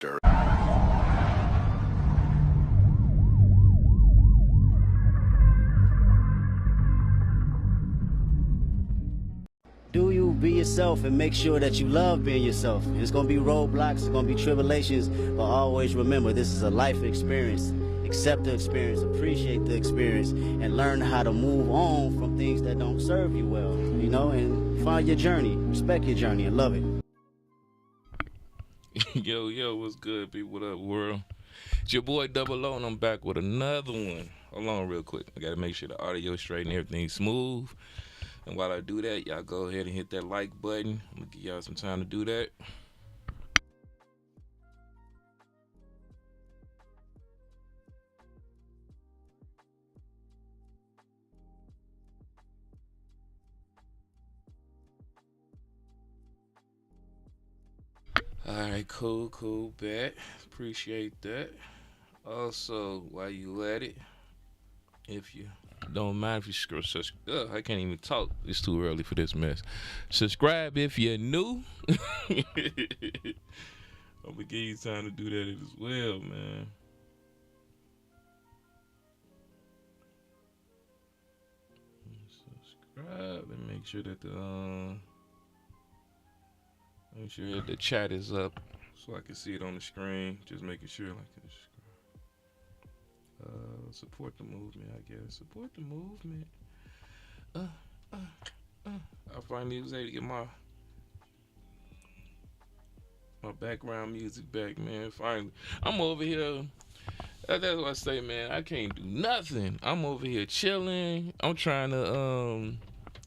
Do you be yourself and make sure that you love being yourself. It's going to be roadblocks, it's going to be tribulations, but always remember this is a life experience. Accept the experience, appreciate the experience, and learn how to move on from things that don't serve you well, you know, and find your journey, respect your journey, and love it. Yo, what's good, people? What up, world? It's your boy Double O, and I'm back with another one. Hold on real quick. I got to make sure the audio straight and everything's smooth. And while I do that, y'all go ahead and hit that like button. I'm going to give y'all some time to do that. Alright, cool, bet. Appreciate that. Also, while you at it, if you don't mind if you subscribe. I can't even talk. It's too early for this mess. Subscribe if you're new. I'm gonna give you time to do that as well, man. Subscribe and make sure that the chat is up so I can see it on the screen. Just making sure like this. Support the movement, I guess. Support the movement. I finally was able to get my background music back, man. Finally, I'm over here. That's what I say, man. I can't do nothing. I'm over here chilling. I'm trying to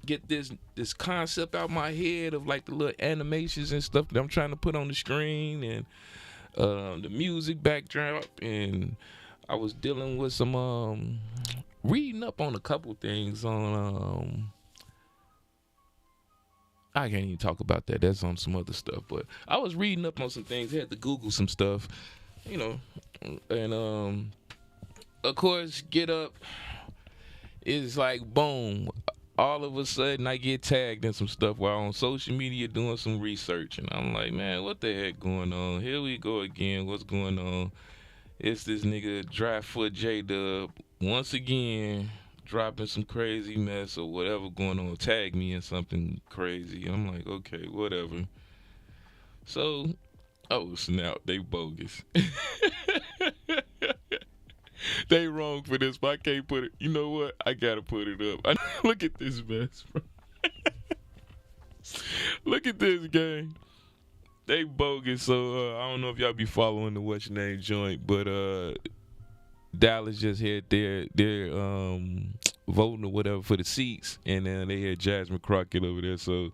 get this concept out my head of like the little animations and stuff that I'm trying to put on the screen, and the music backdrop, and I was dealing with some reading up on a couple things on I can't even talk about that. That's on some other stuff. But I was reading up on some things. I had to Google some stuff, you know, and of course, get up is like boom. All of a sudden, I get tagged in some stuff while on social media doing some research, and I'm like, man, what the heck going on? Here we go again. What's going on? It's this nigga Dryfoot J-Dub once again dropping some crazy mess or whatever going on. Tag me in something crazy. I'm like, okay, whatever. So, oh snap, they bogus. They wrong for this, but I can't put it. You know what? I gotta put it up. Look at this mess, bro. Look at this game. They bogus, so I don't know if y'all be following the What's Your Name joint, but Dallas just had their voting or whatever for the seats, and then they had Jasmine Crockett over there, so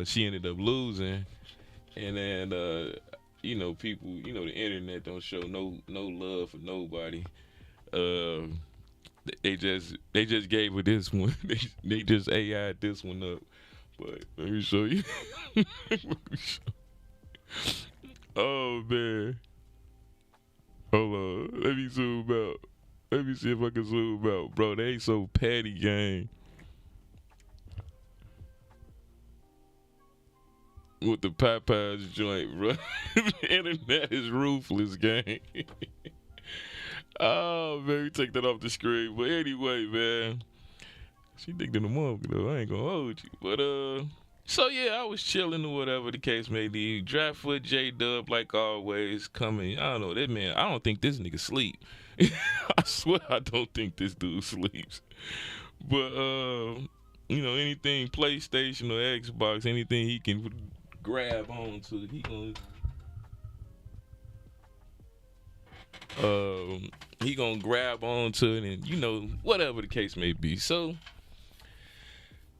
she ended up losing, and then you know, people, you know, the internet don't show no love for nobody. They just gave her this one. They just AI'd this one up. But let me show you. Oh man. Hold on. Let me zoom out. Let me see if I can zoom out. Bro, they ain't so petty, gang. With the Popeyes joint, bro. The internet is ruthless, gang. Oh man, we take that off the screen. But anyway, man. She digged in the mug, though. I ain't gonna hold you. But, so yeah, I was chilling or whatever the case may be. Dryfoot J-Dub, like always, coming. I don't know, that man, I don't think this nigga sleep. I swear I don't think this dude sleeps. But, you know, anything PlayStation or Xbox, anything he can grab onto, he gonna grab onto it, and, you know, whatever the case may be. So,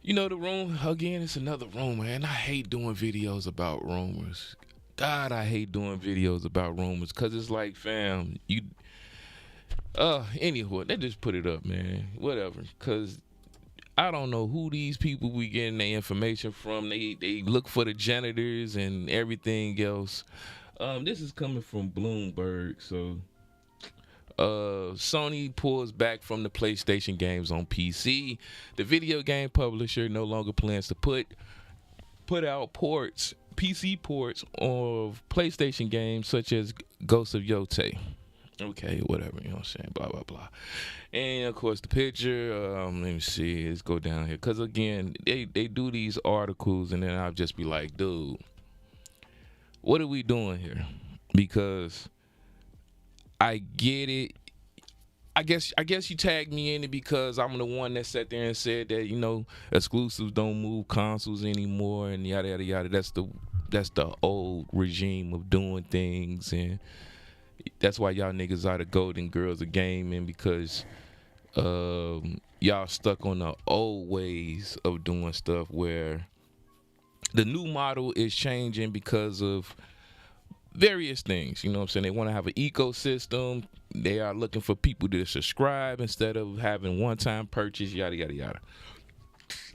you know, the room, again, it's another rumor, and I hate doing videos about rumors. God, I hate doing videos about rumors, because it's like, fam, anyway, they just put it up, man, whatever, because I don't know who these people we getting their information from. They look for the janitors and everything else. This is coming from Bloomberg, so Sony pulls back from the PlayStation games on PC. The video game publisher no longer plans to put out ports PC ports of PlayStation games such as Ghost of Yote. Okay, whatever, you know what I'm saying, blah, blah, blah. And, of course, the picture, let me see, let's go down here. Because, again, they do these articles, and then I'll just be like, dude, what are we doing here? Because I get it. I guess you tagged me in it because I'm the one that sat there and said that, you know, exclusives don't move consoles anymore and yada, yada, yada. That's the old regime of doing things, and that's why y'all niggas are the golden girls of gaming, because y'all stuck on the old ways of doing stuff where the new model is changing because of various things. You know what I'm saying? They want to have an ecosystem. They are looking for people to subscribe instead of having one-time purchase, yada, yada, yada.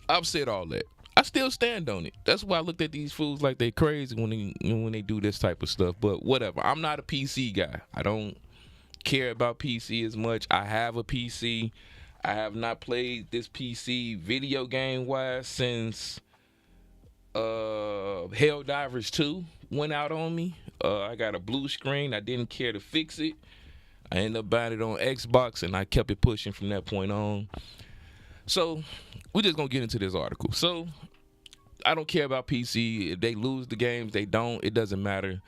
I've said all that. I still stand on it. That's why I looked at these fools like they crazy when they do this type of stuff. But whatever. I'm not a PC guy. I don't care about PC as much. I have a PC. I have not played this PC video game wise since Helldivers 2 went out on me. I got a blue screen. I didn't care to fix it. I ended up buying it on Xbox, and I kept it pushing from that point on. So we're just going to get into this article. So I don't care about PC. If they lose the games, they don't. It doesn't matter.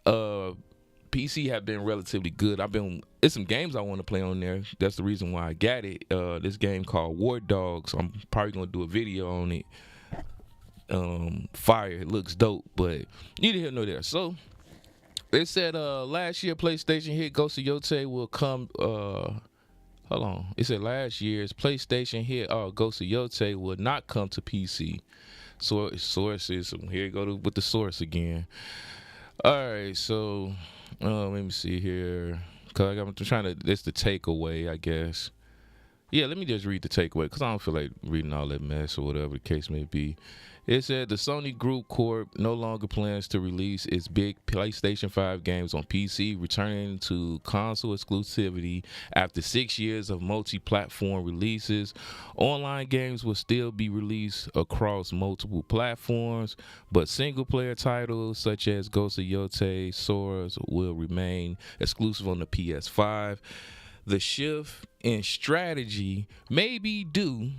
PC have been relatively good. It's some games I want to play on there. That's the reason why I got it. This game called War Dogs. I'm probably going to do a video on it. Fire. It looks dope, but neither here nor there. So it said last year PlayStation hit Ghost of Yote will come. Hold on. It said last year's PlayStation hit Ghost of Yote will not come to PC. Sources. Here you go with the source again. All right, so let me see here. Cause I'm trying to. It's the takeaway, I guess. Yeah, let me just read the takeaway because I don't feel like reading all that mess or whatever the case may be. It said the Sony Group Corp no longer plans to release its big PlayStation 5 games on PC, returning to console exclusivity after 6 years of multi-platform releases. Online games will still be released across multiple platforms, but single-player titles such as Ghost of Yote, Soares will remain exclusive on the PS5. The shift in strategy may be due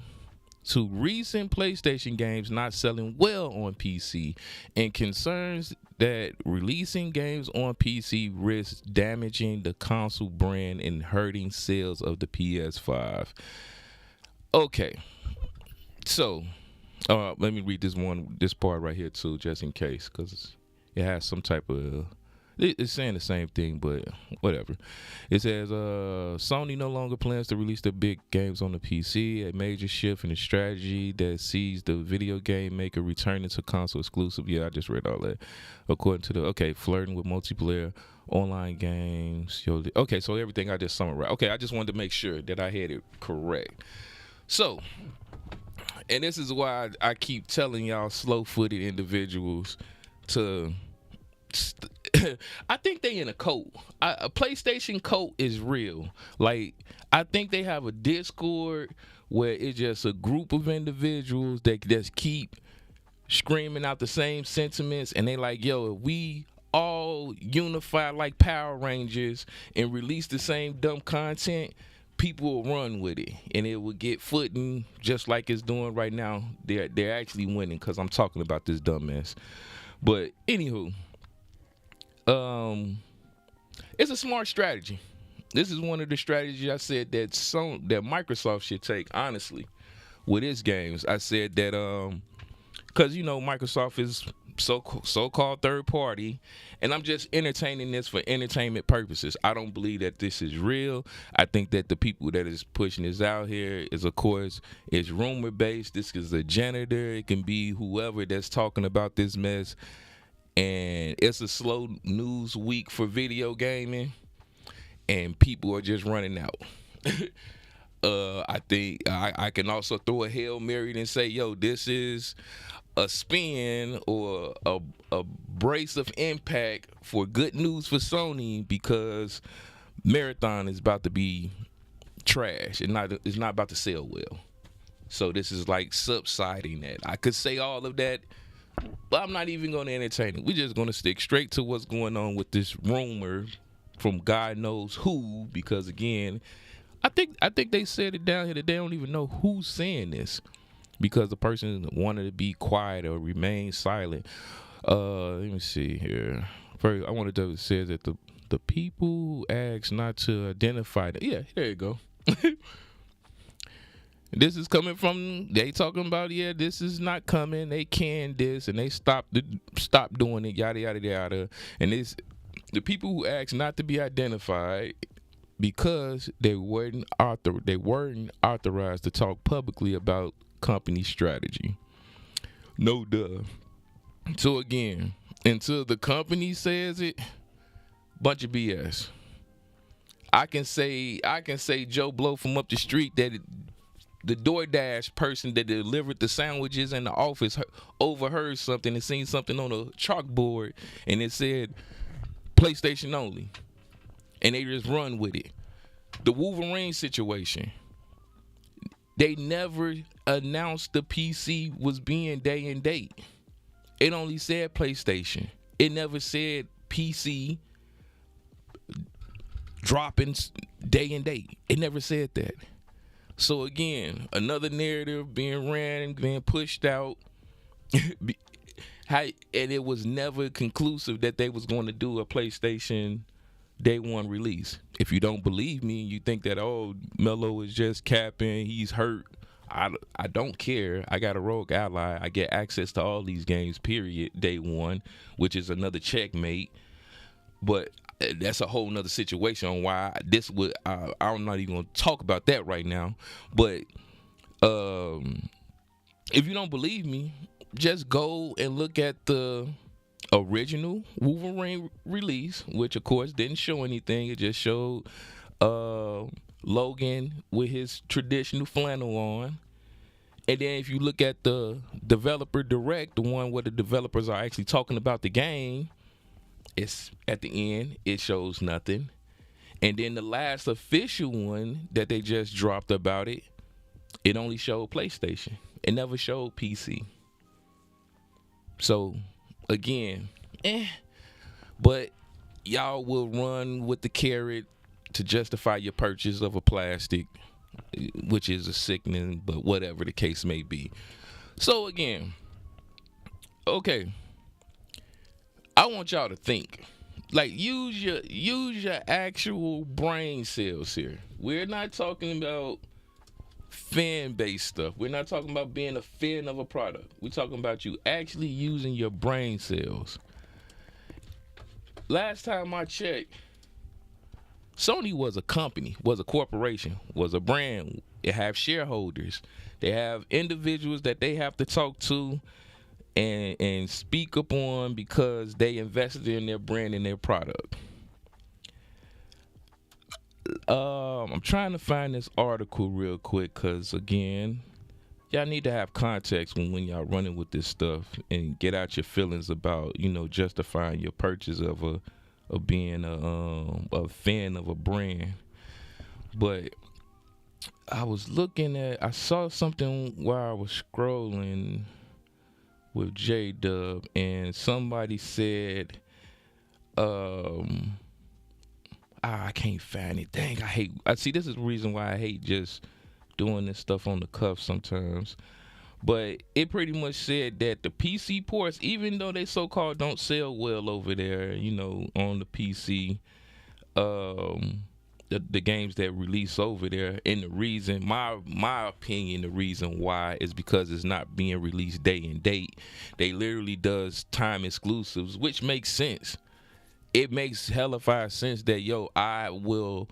to recent PlayStation games not selling well on PC and concerns that releasing games on PC risks damaging the console brand and hurting sales of the PS5. Okay, so let me read this part right here too, just in case, because it has some type of. It's saying the same thing, but whatever. It says Sony no longer plans to release the big games on the PC, a major shift in the strategy that sees the video game maker returning to console exclusive. Yeah, I just read all that. According to flirting with multiplayer online games. Okay, so everything I just summarized. Okay, I just wanted to make sure that I had it correct. So, and this is why I keep telling y'all slow-footed individuals to... I think they in a cult. A PlayStation cult is real. Like, I think they have a Discord where it's just a group of individuals that just keep screaming out the same sentiments, and they like, yo, if we all unify like Power Rangers and release the same dumb content, people will run with it, and it will get footing just like it's doing right now. They're actually winning because I'm talking about this dumbass. But anywho. It's a smart strategy. This is one of the strategies I said that Microsoft should take, honestly, with its games. I said that because Microsoft is so-called third party, and I'm just entertaining this for entertainment purposes. I don't believe that this is real. I think that the people that is pushing this out here is, of course, it's rumor based. This is a janitor. It can be whoever that's talking about this mess. And it's a slow news week for video gaming, and people are just running out. I think I can also throw a Hail Mary and say, yo, this is a spin or a brace of impact for good news for Sony, because Marathon is about to be trash. It's not about to sell well. So this is like subsiding that. I could say all of that But I'm not even going to entertain it. We're just going to stick straight to what's going on with this rumor from God knows who, because again, I think they said it down here that they don't even know who's saying this, because the person wanted to be quiet or remain silent. Let me see here. First, I wanted to say that the people who asked not to identify them. Yeah, there you go. This is coming from, they talking about, yeah, this is not coming. They canned this and they stopped doing it, yada yada yada. And it's the people who asked not to be identified because they weren't authorized to talk publicly about company strategy. No duh. So again, until the company says it, bunch of BS. I can say Joe Blow from up the street that the DoorDash person that delivered the sandwiches in the office overheard something and seen something on a chalkboard and it said PlayStation only, and they just run with it. The Wolverine situation, they never announced the PC was being day and date. It only said PlayStation. It never said PC dropping day and date. It never said that. So again, another narrative being ran and being pushed out. And it was never conclusive that they was going to do a PlayStation day one release. If you don't believe me, you think that, oh, Melo is just capping, he's hurt. I don't care. I got a rogue ally. I get access to all these games, period, day one, which is another checkmate. But that's a whole nother situation on why this would, I'm not even going to talk about that right now. But if you don't believe me, just go and look at the original Wolverine release, which of course didn't show anything. It just showed Logan with his traditional flannel on. And then if you look at the developer direct, the one where the developers are actually talking about the game, it's at the end, it shows nothing. And then the last official one that they just dropped about it, it only showed PlayStation. It never showed PC. So again, but y'all will run with the carrot to justify your purchase of a plastic, which is a sickening, but whatever the case may be. So again, okay, I want y'all to think. Like, use your actual brain cells here. We're not talking about fan-based stuff. We're not talking about being a fan of a product. We're talking about you actually using your brain cells. Last time I checked, Sony was a company, was a corporation, was a brand. It have shareholders. They have individuals that they have to talk to and speak upon because they invested in their brand and their product. I'm trying to find this article real quick because, again, y'all need to have context when y'all running with this stuff and get out your feelings about, justifying your purchase of being a fan of a brand. But I saw something while I was scrolling with J-Dub, and somebody said, I can't find it. Dang, see, this is the reason why I hate just doing this stuff on the cuff sometimes. But it pretty much said that the PC ports, even though they so-called don't sell well over there, on the PC, the games that release over there, and the reason, my opinion, the reason why is because it's not being released day and date. They literally does time exclusives, which makes sense. It makes hellified sense that, I will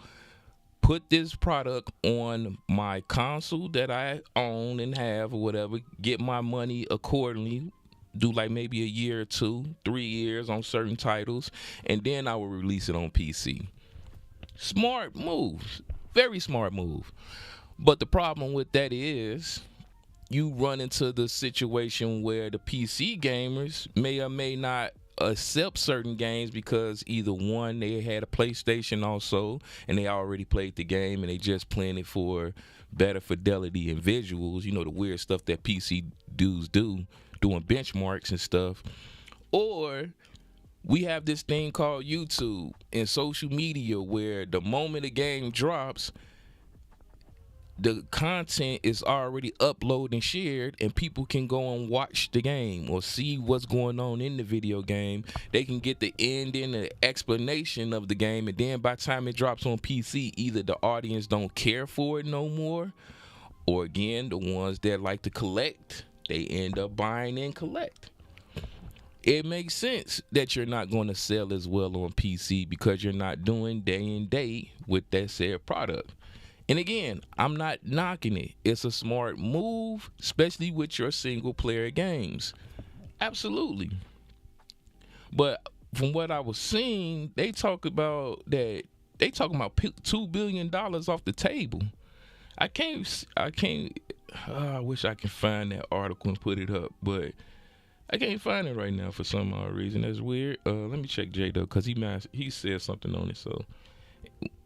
put this product on my console that I own and have or whatever, get my money accordingly, do like maybe a year or 2, 3 years on certain titles, and then I will release it on PC. Smart move. Very smart move. But the problem with that is you run into the situation where the PC gamers may or may not accept certain games because either one, they had a PlayStation also and they already played the game and they just playing it for better fidelity and visuals, the weird stuff that PC dudes do doing benchmarks and stuff, or we have this thing called YouTube and social media where the moment a game drops, the content is already uploaded and shared, and people can go and watch the game or see what's going on in the video game. They can get the ending, the explanation of the game, and then by the time it drops on PC, either the audience don't care for it no more, or again, the ones that like to collect, they end up buying and collect. It makes sense that you're not going to sell as well on PC because you're not doing day in day with that said product. And again, I'm not knocking it. It's a smart move, especially with your single player games. Absolutely. But from what I was seeing, they talking about $2 billion off the table. I wish I could find that article and put it up, but I can't find it right now for some odd reason. That's weird. Let me check J-Dub because he said something on it. So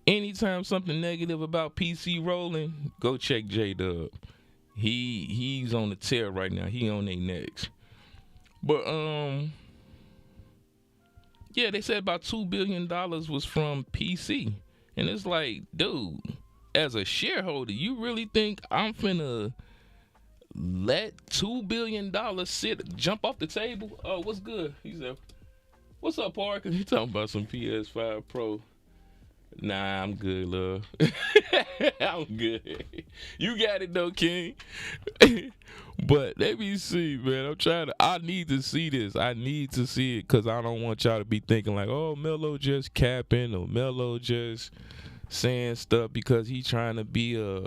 anytime something negative about PC rolling, go check J-Dub. He's on the tear right now. He on their necks. But yeah, they said about $2 billion was from PC. And it's like, dude, as a shareholder, you really think I'm finna let $2 billion jump off the table? Oh, what's good? He said, what's up, Parker? He talking about some PS5 Pro. Nah, I'm good, love. I'm good. You got it though, King. But let me see, man. I need to see this. I need to see it because I don't want y'all to be thinking like, oh, Melo just capping or Melo just saying stuff because he trying to be a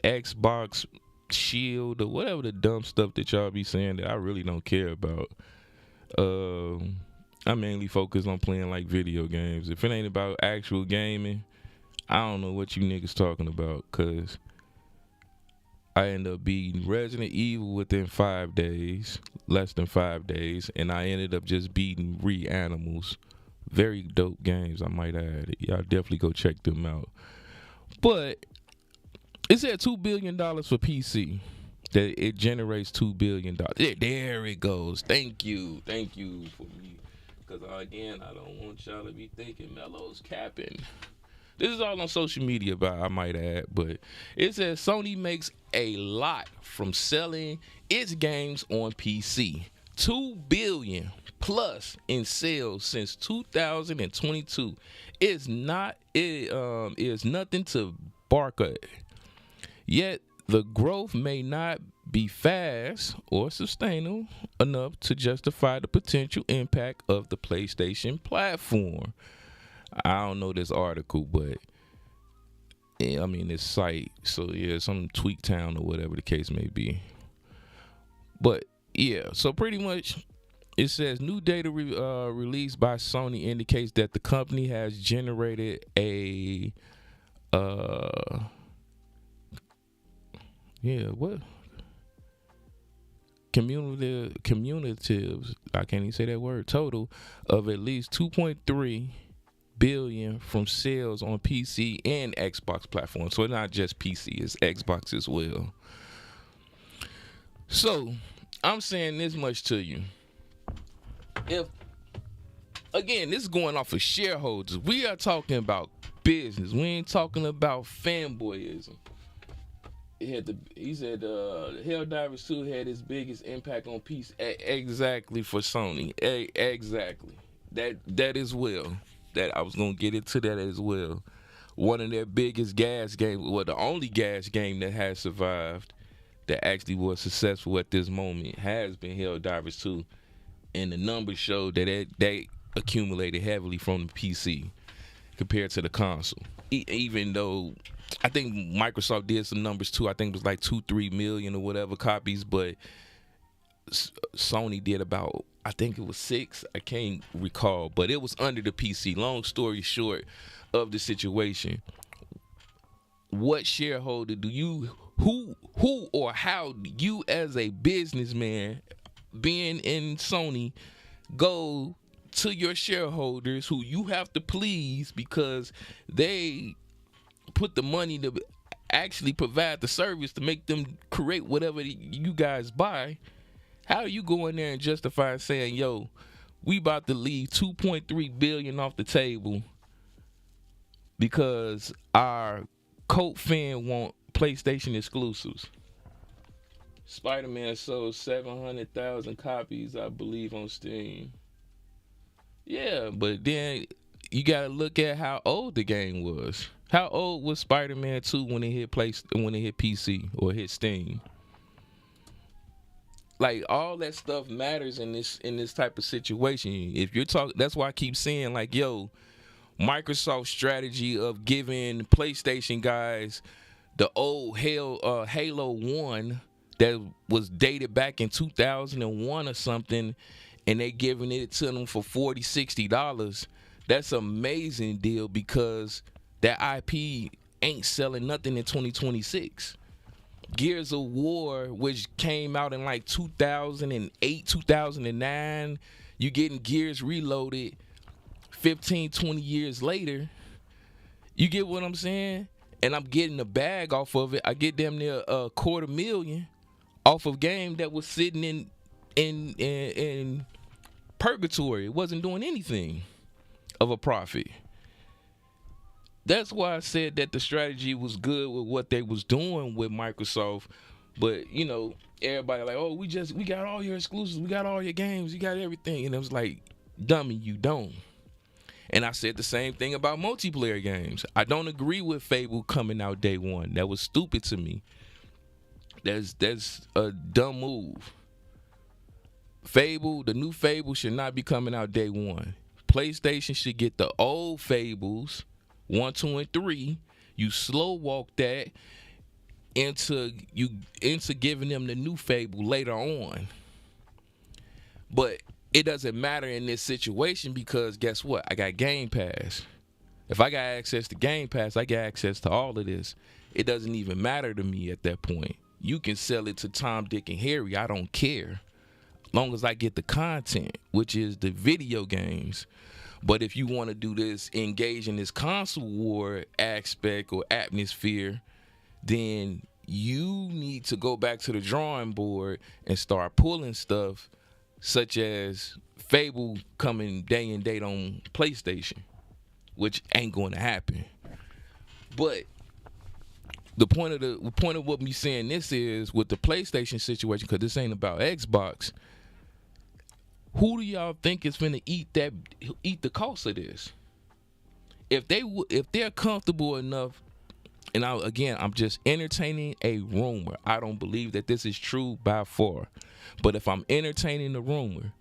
Xbox shield or whatever the dumb stuff that y'all be saying that I really don't care about. I mainly focus on playing like video games. If it ain't about actual gaming, I don't know what you niggas talking about, cause I end up beating Resident Evil within 5 days, less than 5 days, and I ended up just beating Reanimals. Very dope games, I might add. Y'all definitely go check them out. But it said $2 billion for PC. That it generates $2 billion. There it goes. Thank you for me. Because again, I don't want y'all to be thinking Melo's capping. This is all on social media, but I might add. But it says Sony makes a lot from selling its games on PC. $2 billion plus in sales since 2022 is nothing to bark at. Yet the growth may not be fast or sustainable enough to justify the potential impact of the PlayStation platform. I don't know this article, but I mean this site. So yeah, some Tweak Town or whatever the case may be. But yeah, so pretty much it says new data released by Sony indicates that the company has generated a cumulative, I can't even say that word, total of at least 2.3 billion from sales on PC and Xbox platforms. So it's not just PC, it's Xbox as well. So I'm saying this much to you. If, again, this is going off of shareholders. We are talking about business. We ain't talking about fanboyism. He said Helldivers 2 had its biggest impact on PC. Exactly, for Sony. Exactly. That as well. That I was gonna get into that as well. One of their biggest gas games, well, the only gas game that has survived, that actually was successful at this moment, has been Helldivers 2, and the numbers show that they accumulated heavily from the PC compared to the console. Even though I think Microsoft did some numbers too. I think it was like 2-3 million or whatever copies, but Sony did about, I think it was 6. I can't recall, but it was under the PC. Long story short of the situation, what shareholder do you, who or how do you as a businessman being in Sony go to your shareholders who you have to please because they put the money to actually provide the service to make them create whatever you guys buy, How are you going there and justify saying, yo, we about to leave $2.3 billion off the table because our Colt fan want PlayStation exclusives? Spider-Man sold 700,000 copies, I believe, on Steam. Yeah, but then you gotta look at how old the game was. How old was Spider-Man 2 when it hit PC or hit Steam? Like, all that stuff matters in this type of situation. If you're talking, that's why I keep saying, like, yo, Microsoft's strategy of giving PlayStation guys the old Halo 1 that was dated back in 2001 or something, and they giving it to them for $40, $60. That's an amazing deal because that IP ain't selling nothing in 2026. Gears of War, which came out in like 2008, 2009, you getting Gears Reloaded 15, 20 years later. You get what I'm saying? And I'm getting a bag off of it. I get damn near $250,000 off of game that was sitting in purgatory. It wasn't doing anything of a profit. That's why I said that the strategy was good with what they was doing with Microsoft. But, you know, everybody like, oh, we got all your exclusives, we got all your games, you got everything. And it was like, dummy, you don't. And I said the same thing about multiplayer games. I don't agree with Fable coming out day one. That was stupid to me. That's a dumb move. Fable, the new Fable should not be coming out day one. PlayStation should get the old Fables 1, 2, and 3. You slow walk that into giving them the new Fable later on. But it doesn't matter in this situation because guess what? I got Game Pass. If I got access to Game Pass, I got access to all of this. It doesn't even matter to me at that point. You can sell it to Tom, Dick, and Harry. I don't care. Long as I get the content, which is the video games. But if you want to do this, engage in this console war aspect or atmosphere, then you need to go back to the drawing board and start pulling stuff such as Fable coming day and date on PlayStation, which ain't going to happen. But the point of what me saying this is with the PlayStation situation, because this ain't about Xbox. Who do y'all think is finna eat the cost of this? If they're comfortable enough, and I'm just entertaining a rumor. I don't believe that this is true by far, but if I'm entertaining the rumor,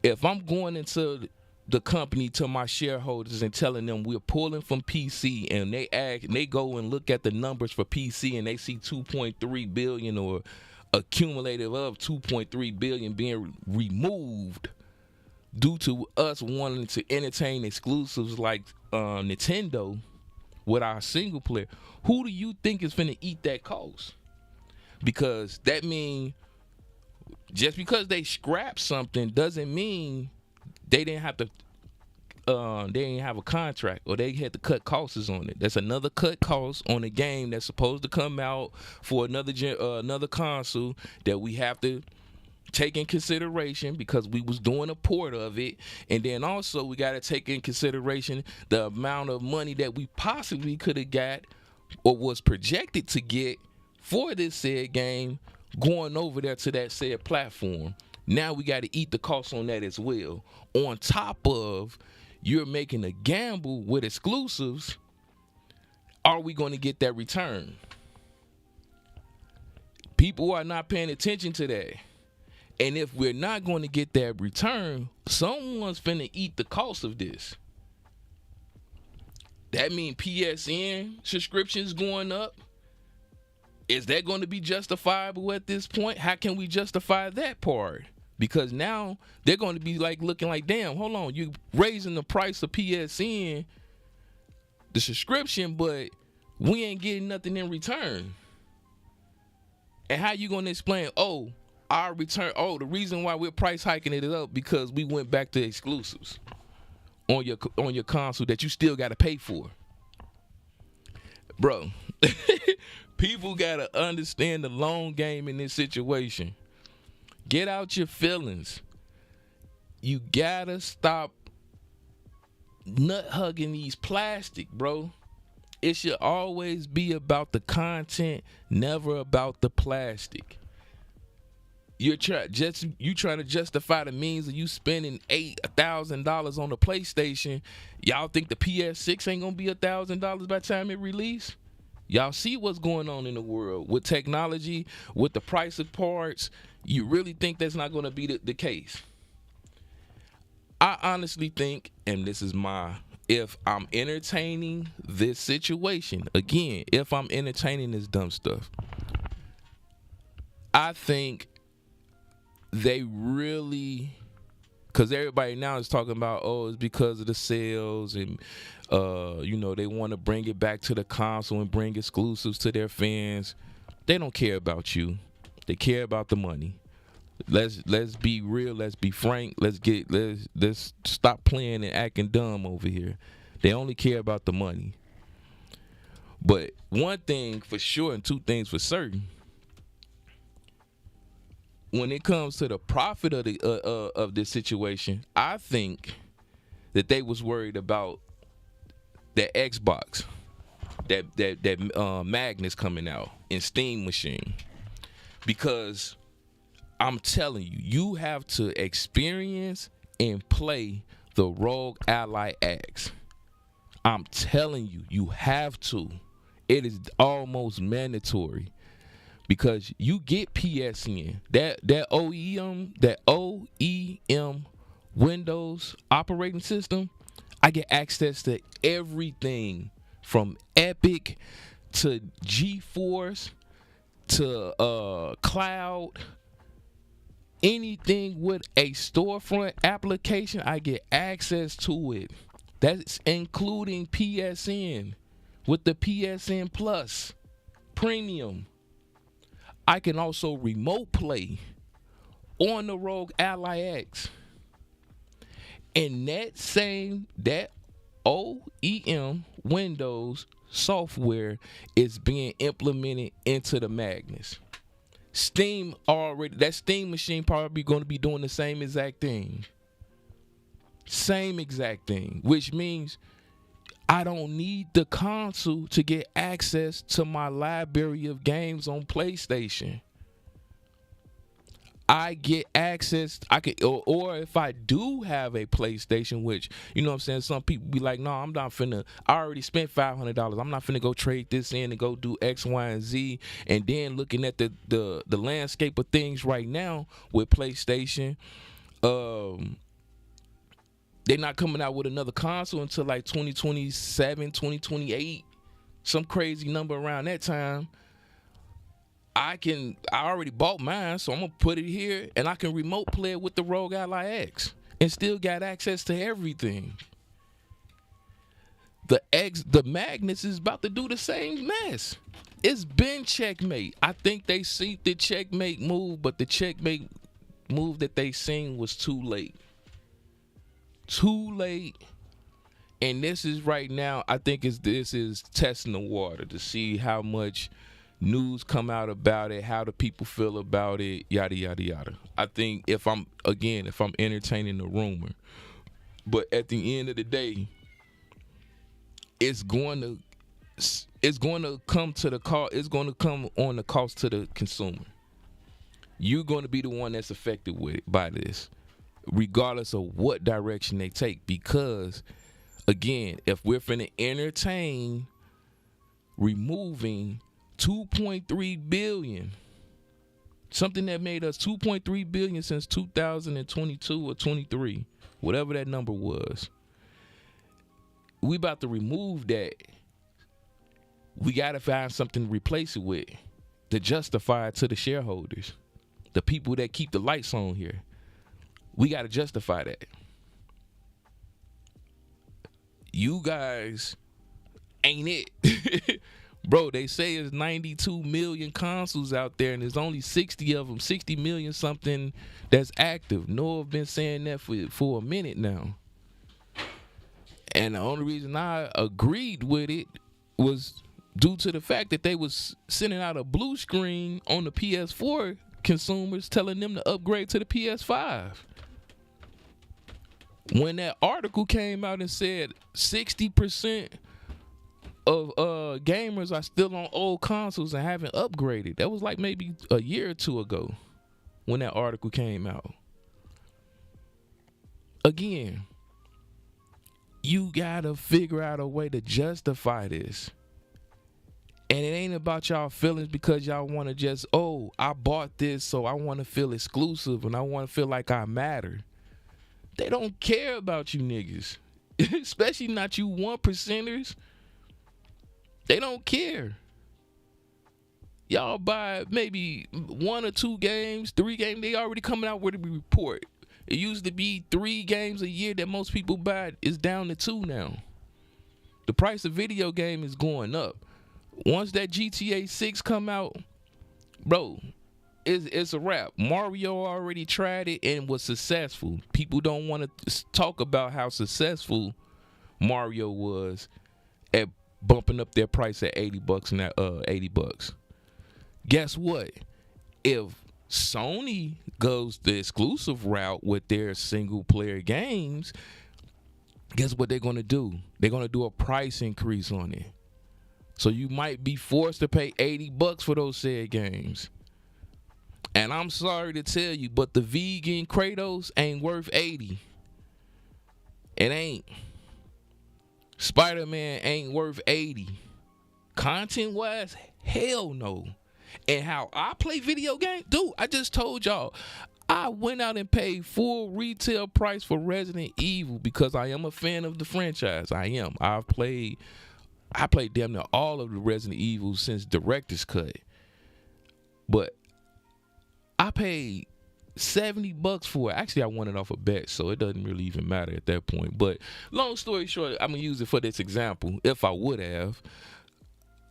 if I'm going into the company to my shareholders and telling them we're pulling from PC, and they go and look at the numbers for PC and they see 2.3 billion or accumulative of 2.3 billion being removed due to us wanting to entertain exclusives like Nintendo with our single player, who do you think is finna eat that cost? Because that mean just because they scrap something doesn't mean they didn't have to they didn't have a contract or they had to cut costs on it. That's another cut cost on a game that's supposed to come out for another console that we have to take in consideration because we was doing a port of it. And then also we got to take in consideration the amount of money that we possibly could have got or was projected to get for this said game going over there to that said platform. Now we got to eat the cost on that as well. On top of you're making a gamble with exclusives, are we going to get that return? People are not paying attention to that. And if we're not going to get that return, someone's finna eat the cost of this. That means PSN subscriptions going up. Is that going to be justifiable at this point? How can we justify that part? Because now they're going to be like looking like, damn, hold on, you raising the price of PSN, the subscription, but we ain't getting nothing in return. And how you going to explain, our return, the reason why we're price hiking it up because we went back to exclusives on your console that you still got to pay for. Bro, people got to understand the long game in this situation. Get out your feelings. You gotta stop nut hugging these plastic, bro. It should always be about the content, never about the plastic. You trying to justify the means of you spending $8,000 on the PlayStation. Y'all think the PS6 ain't gonna be $1,000 by the time it release? Y'all see what's going on in the world with technology, with the price of parts. You really think that's not gonna be the case? I honestly think, and this is if I'm entertaining this situation, again, if I'm entertaining this dumb stuff, I think they really, because everybody now is talking about, oh, it's because of the sales and, they want to bring it back to the console and bring exclusives to their fans. They don't care about you. They care about the money. Let's be real. Let's be frank. Let's stop playing and acting dumb over here. They only care about the money. But one thing for sure and two things for certain, when it comes to the profit of this situation, I think that they was worried about that Xbox, that Magnus coming out in Steam machine, because I'm telling you, you have to experience and play the Rogue Ally X. I'm telling you, you have to. It is almost mandatory. Because you get PSN, that OEM Windows operating system, I get access to everything from Epic to GeForce to cloud. Anything with a storefront application, I get access to it. That's including PSN with the PSN Plus Premium. I can also remote play on the Rogue Ally X. And that OEM Windows software is being implemented into the Magnus. That Steam machine probably going to be doing the same exact thing. Which means I don't need the console to get access to my library of games on PlayStation. I get access, or if I do have a PlayStation, which, you know what I'm saying, some people be like, no, I'm not finna, I already spent $500. I'm not finna go trade this in and go do X, Y, and Z. And then looking at the landscape of things right now with PlayStation, they're not coming out with another console until like 2027, 2028, some crazy number around that time. I already bought mine, so I'm gonna put it here and I can remote play it with the Rogue Ally X and still got access to everything. The Magnus is about to do the same mess. It's been checkmate. I think they see the checkmate move, but the checkmate move that they seen was too late. And this is right now, I think this is testing the water to see how much news come out about it, how the people feel about it, yada yada yada. I think if I'm entertaining the rumor, but at the end of the day, it's going to come to the cost. It's going to come on the cost to the consumer. You're going to be the one that's affected by this, regardless of what direction they take. Because, again, if we're finna entertain removing $2.3 billion, something that made us $2.3 billion since 2022 or 23, whatever that number was, we about to remove that. We got to find something to replace it with to justify it to the shareholders, the people that keep the lights on here. We got to justify that. You guys ain't it. Bro, they say there's 92 million consoles out there and there's only 60 of them, 60 million something that's active. Noah been saying that for a minute now. And the only reason I agreed with it was due to the fact that they was sending out a blue screen on the PS4 consumers, telling them to upgrade to the PS5. When that article came out and said 60% of gamers are still on old consoles and haven't upgraded, that was like maybe a year or two ago when that article came out. Again, you gotta figure out a way to justify this. And it ain't about y'all feelings because y'all want to just, oh, I bought this, so I want to feel exclusive and I want to feel like I matter. They don't care about you niggas, especially not you 1%ers. They don't care. Y'all buy maybe 1 or 2 games, 3 games. They already coming out with a report. It used to be 3 games a year that most people buy. It's down to 2 now. The price of video game is going up. Once that GTA 6 come out, bro, it's a wrap. Mario already tried it and was successful. People don't want to talk about how successful Mario was at bumping up their price at $80 and that $80. Guess what? If Sony goes the exclusive route with their single player games, guess what they're going to do? They're going to do a price increase on it. So you might be forced to pay $80 for those said games. And I'm sorry to tell you, but the vegan Kratos ain't worth $80. It ain't. Spider-Man ain't worth $80. Content-wise, hell no. And how I play video games, dude, I just told y'all, I went out and paid full retail price for Resident Evil because I am a fan of the franchise. I am. I played damn near all of the Resident Evil since Director's Cut. But I paid $70 for it. Actually, I won it off a bet, so it doesn't really even matter at that point. But long story short, I'm going to use it for this example. If I would have,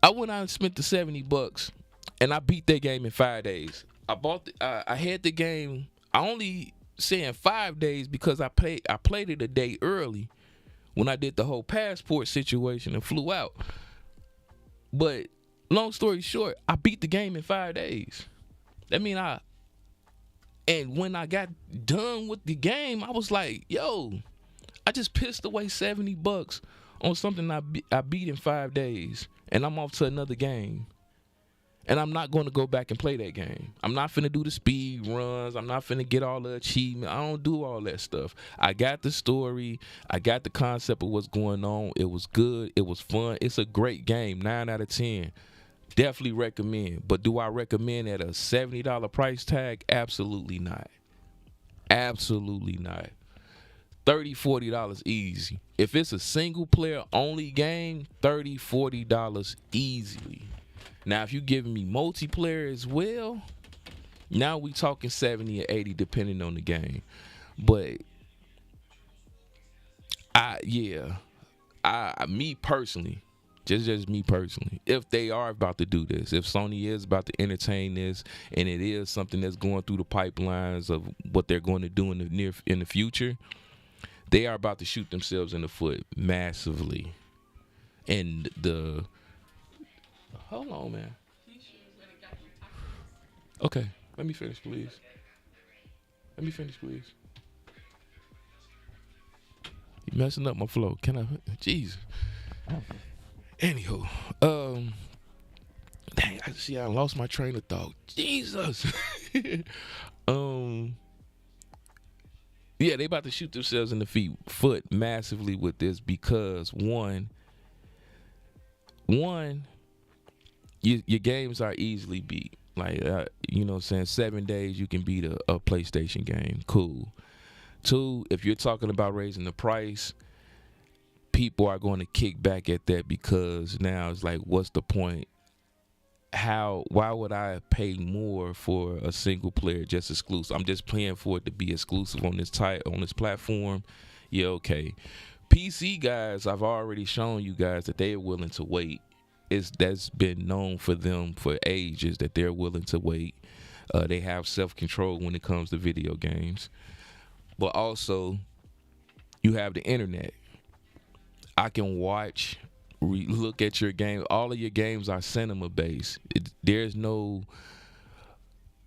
I went out and spent the $70 and I beat that game in 5 days. I had the game, I only saying 5 days because I played it a day early when I did the whole passport situation and flew out. But long story short, I beat the game in 5 days. That mean and when I got done with the game, I was like, yo, I just pissed away $70 on something I beat in 5 days, and I'm off to another game. And I'm not going to go back and play that game. I'm not finna do the speed runs. I'm not finna get all the achievement. I don't do all that stuff. I got the story. I got the concept of what's going on. It was good. It was fun. It's a great game. 9 out of 10. Definitely recommend. But do I recommend at a $70 price tag? Absolutely not. Absolutely not. $30, $40 easy. If it's a single player only game, $30, $40 easily. Now, if you're giving me multiplayer as well, now we talking 70 or 80 depending on the game. But me personally, just me personally, if they are about to do this, if Sony is about to entertain this, and it is something that's going through the pipelines of what they're going to do in the future, they are about to shoot themselves in the foot massively. And hold on, man. Okay, let me finish, please. You messing up my flow. Can I? Jeez. Anywho, dang, I lost my train of thought. Jesus. Yeah, they about to shoot themselves in the foot massively with this because one, your games are easily beat. Like, you know what I'm saying, 7 days you can beat a PlayStation game. Cool. 2, if you're talking about raising the price, people are going to kick back at that because now it's like, what's the point? Why would I pay more for a single player just exclusive? I'm just paying for it to be exclusive on this platform. Yeah, okay. PC guys, I've already shown you guys that they are willing to wait. That's been known for them for ages that they're willing to wait. They have self-control when it comes to video games. But also, you have the internet. I can watch, look at your game. All of your games are cinema-based. There's no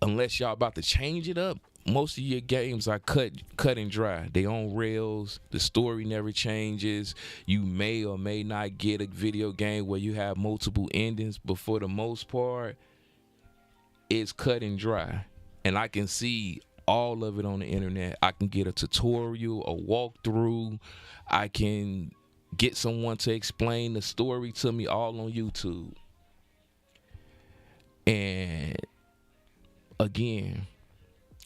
unless y'all about to change it up, most of your games are cut and dry. They on rails. The story never changes. You may or may not get a video game where you have multiple endings, but for the most part, it's cut and dry. And I can see all of it on the internet. I can get a tutorial, a walkthrough. I can get someone to explain the story to me all on YouTube. And again,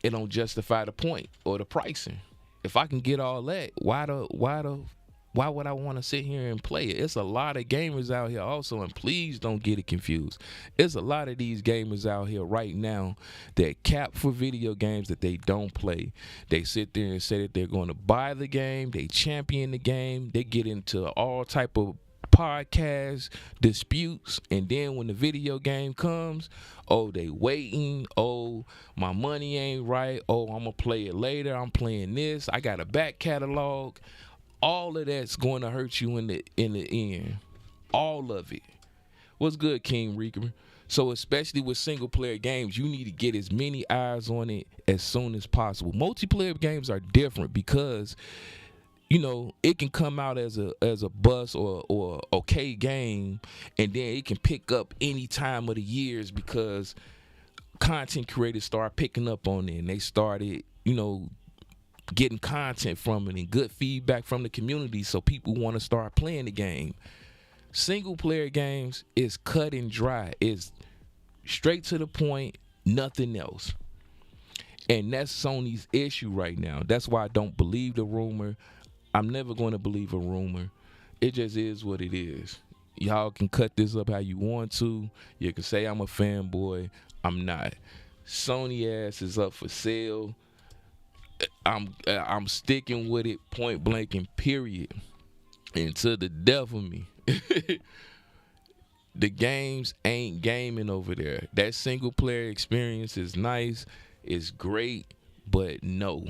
it don't justify the point or the pricing. If I can get all that, why would I want to sit here and play it? It's a lot of gamers out here also, and please don't get it confused. It's a lot of these gamers out here right now that cap for video games that they don't play. They sit there and say that they're going to buy the game, they champion the game, they get into all type of podcast disputes, and then when the video game comes, oh, they waiting, oh, my money ain't right, oh, I'm gonna play it later, I'm playing this, I got a back catalog. All of that's going to hurt you in the end. All of it. What's good, King Reeker? So especially with single player games, you need to get as many eyes on it as soon as possible. Multiplayer games are different because, you know, it can come out as a bust or okay game, and then it can pick up any time of the years because content creators start picking up on it, and they started, you know, getting content from it and good feedback from the community, so people want to start playing the game. Single player games is cut and dry. It's straight to the point, nothing else. And that's Sony's issue right now. That's why I don't believe the rumor. I'm never going to believe a rumor. It just is what it is. Y'all can cut this up how you want to. You can say I'm a fanboy. I'm not. Sony ass is up for sale. I'm sticking with it, point blank and period, and to the death of me. The games ain't gaming over there. That single player experience is nice, it's great, but no,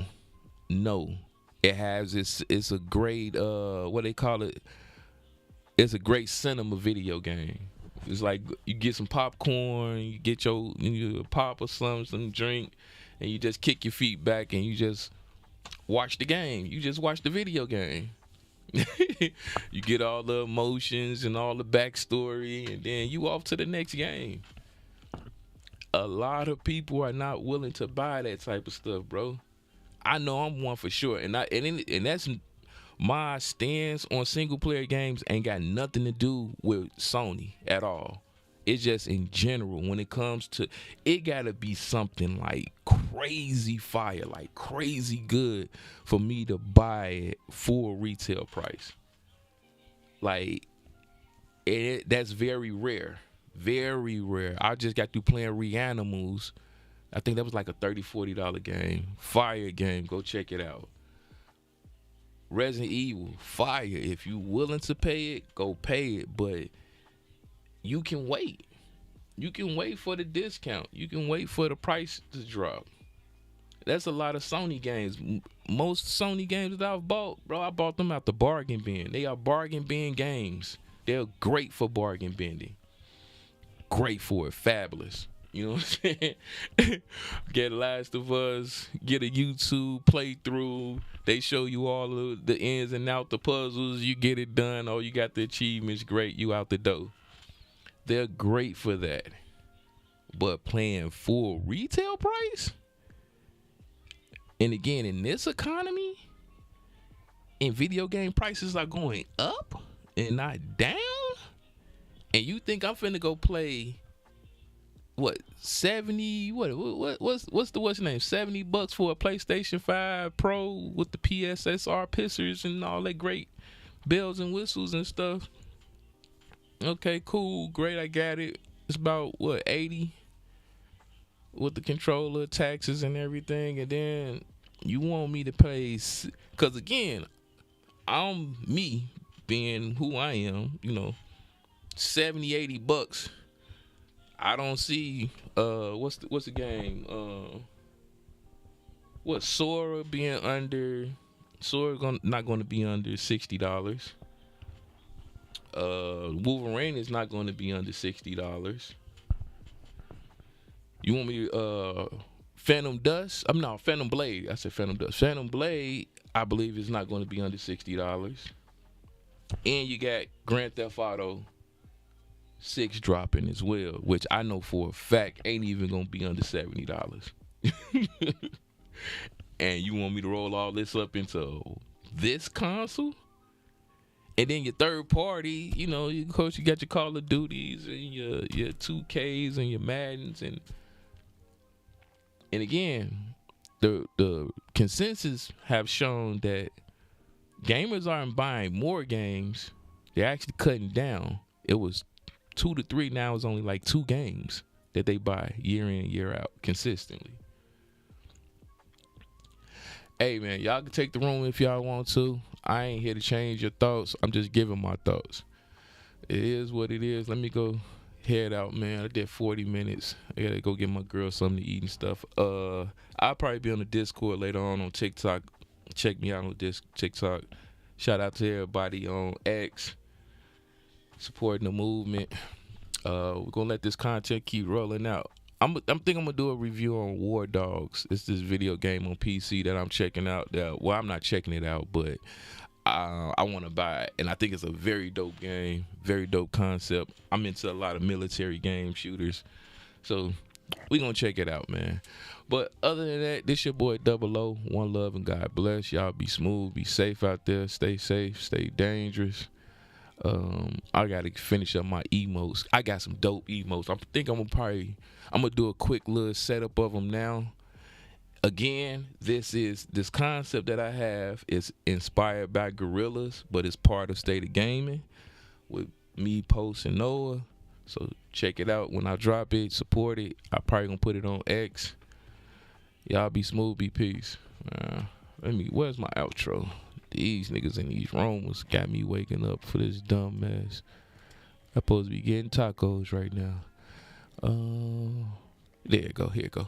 it has it's a great what they call it. It's a great cinema video game. It's like you get some popcorn, you get your pop or some drink, and you just kick your feet back and you just watch the game. You just watch the video game. You get all the emotions and all the backstory, and then you off to the next game. A lot of people are not willing to buy that type of stuff, bro. I know I'm one for sure, and that's my stance on single player games. Ain't got nothing to do with Sony at all. It's just in general, when it comes to, it gotta be something like crazy fire, like crazy good for me to buy it full retail price. Like, that's very rare. Very rare. I just got through playing Reanimals. I think that was like a $30, $40 game. Fire game. Go check it out. Resident Evil. Fire. If you willing to pay it, go pay it. But you can wait. You can wait for the discount. You can wait for the price to drop. That's a lot of Sony games. Most Sony games that I've bought, bro, I bought them out the bargain bin. They are bargain bin games. They're great for bargain bending. Great for it. Fabulous. You know what I'm saying? Get Last of Us, get a YouTube playthrough. They show you all of the ins and outs, the puzzles. You get it done. Oh, you got the achievements. Great. You out the door. They're great for that. But playing full retail price? And again, in this economy, and video game prices are going up and not down, and you think I'm finna go play what 70 what's the name $70 for a PlayStation 5 Pro with the PSSR pissers and all that great bells and whistles and stuff? Okay, cool, great, I got it. It's about what, 80 with the controller, taxes and everything, and then you want me to pay, because again, I'm me being who I am, you know, $70-$80. I don't see what's the game? What, Sora being under? Sora not going to be under $60. Wolverine is not going to be under $60. You want me to Phantom Dust? Phantom Blade. I said Phantom Dust. Phantom Blade, I believe, is not going to be under $60. And you got Grand Theft Auto 6 dropping as well, which I know for a fact ain't even going to be under $70. And you want me to roll all this up into this console? And then your third party, you know, of course you got your Call of Duties and your 2Ks and your Maddens, and again, the consensus have shown that gamers aren't buying more games, they're actually cutting down. It was 2 to 3, now it's only like 2 games that they buy year in, year out consistently. Hey man, y'all can take the room if y'all want to. I ain't here to change your thoughts. I'm just giving my thoughts. It is what it is. Let me go head out, man. I did 40 minutes. I gotta go get my girl something to eat and stuff. I'll probably be on the Discord later on TikTok. Check me out on TikTok. Shout out to everybody on X supporting the movement. We're gonna let this content keep rolling out. I'm thinking I'm gonna do a review on War Dogs. It's this video game on PC that I'm checking out. Well, I'm not checking it out, but I want to buy it, and I think it's a very dope game, very dope concept. I'm into a lot of military game shooters, so we gonna check it out, man. But other than that, this your boy Double O. One love and God bless. Y'all be smooth, be safe out there, stay safe, stay dangerous. I gotta finish up my emotes. I got some dope emotes. I think I'm gonna do a quick little setup of them now. Again, this concept that I have is inspired by Gorillas, but it's part of State of Gaming with me, Post, and Noah. So check it out when I drop it, support it. I probably gonna put it on X. Y'all be smooth, be peace. Where's my outro? These niggas in these rooms got me waking up for this dumb mess. I'm supposed to be getting tacos right now. There you go. Here you go.